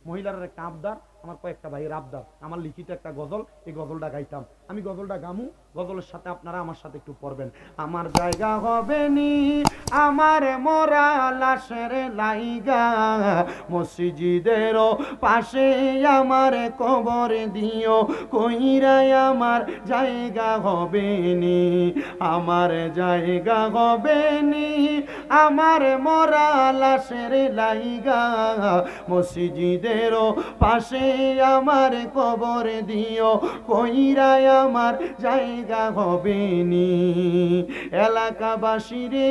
মহিলার একটা আবদার, আমার কয়েকটা ভাইয়ের আবদার, আমার লিখিত একটা গজল, এই গজলটা গাইতাম। আমি গজলটা গামু, গজলের সাথে আপনারা আমার সাথে একটু পড়বেন। আমার জায়গা হবে নি আমার মরা লাশের লাইগা, মসজিদেরও পাশে আমার কবর দিও, কইরাই আমার জায়গা হবে নি, আমার জায়গা হবে নি আমার মরা লাশের লাইগা, মসজিদেরও পাশে আমার কবর দিও, কইরাই আমার জায়গা হবে নি। এলাকাবাসী রে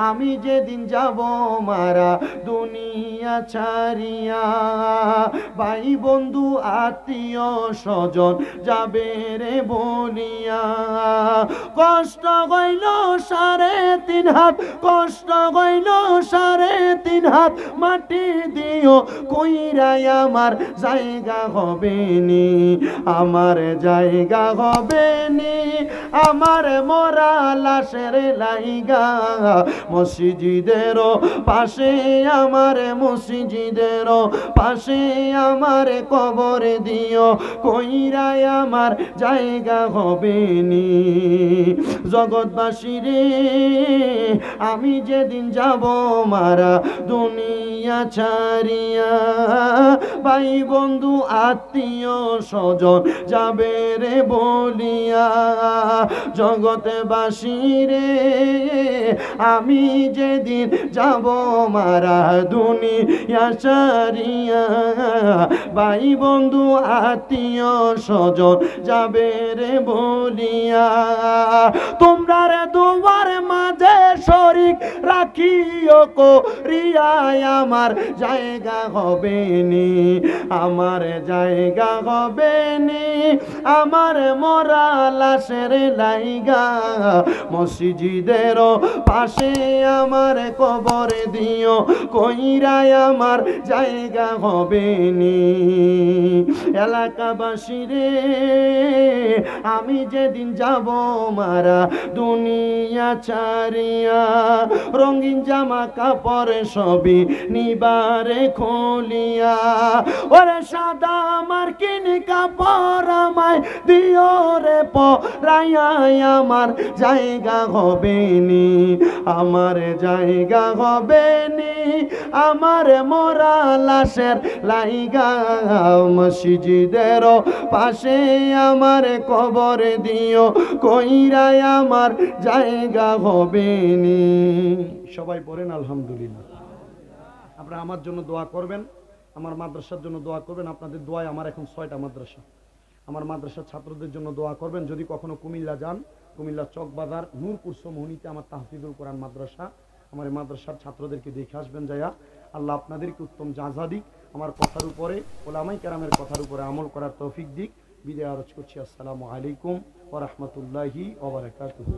আমি যেদিন যাব মারা দুনিয়া ছাড়িয়া, ভাই বন্ধু আত্মীয় স্বজন যাবে রে বলিয়া, কষ্ট হইল 3.5 হাত, কষ্ট হইল 3.5 হাত মাটি দিও, কইরাই আমার জায়গা হবে নি, আমার জায়গা হবে নি আমার মরা লাশের লাইগা, মসজিদেরও পাশে আমার, মসজিদেরও পাশে আমার কবর দিও, কইরাই আমার জায়গা হবে নি। জগৎবাসী রে আমি যেদিন যাব মারা দুনিয়া ছাড়িয়া, ভাই বন্ধু আত্মীয় স্বজন যাবে রে বলিয়া, জগৎবাসী রে আমি যেদিন যাব মারা দুনিয়া ছাড়িয়া, ভাই বন্ধু আত্মীয় স্বজন যাবে রে বলিয়া, তোমরা রে দুয়ার মাঝে শরীক রাখিও করিয়াই আমার জায়গা হবে নি, আমার জায়গা হবে নি আমার মরা লাশের লাইগা, মসজিদেরও পাশে আমার কবর দিও, কইরাই আমার জায়গা হবে নি। এলাকাবাসী রে আমি যেদিন যাব মারা দুনিয়া ছাড়িয়া, রঙিন জামা কাপড় সবই নিবারে খুলিয়া, ওরে সাদা আমার কিনি কাপড় আমায় দিও রে পরাইয়াই, আমার জায়গা হবে নি, আমার জায়গা হবে নি আমার মরা লাশের লাইগা, মসজিদেরও পাশে আমার কবর দিও, কইরাই আমার জায়গা হবে নি। সবাই পড়েন আলহামদুলিল্লাহ। আপনারা আমার জন্য দোয়া করবেন, আমার মাদ্রাসার জন্য দোয়া করবেন। আপনাদের দোয়ায় আমার এখন 6টা মাদ্রাসা। আমার মাদ্রাসার ছাত্রদের জন্য দোয়া করবেন। যদি কখনো কুমিল্লা যান, কুমিল্লা চকবাজার নূরপুর সমুনিতে আমার তাহফিজুল কোরআন মাদ্রাসা, আমার এই মাদ্রাসার ছাত্রদেরকে দেখে আসবেন যাইয়া। আল্লাহ আপনাদেরকে উত্তম জাযা দিক, আমার কথার উপরে ওলামায়ে কেরামের কথার উপরে আমল করার তৌফিক দিক। বিদায় আরজ করছি। আসসালামু আলাইকুম ওয়া রাহমাতুল্লাহি ওয়া বারাকাতুহু।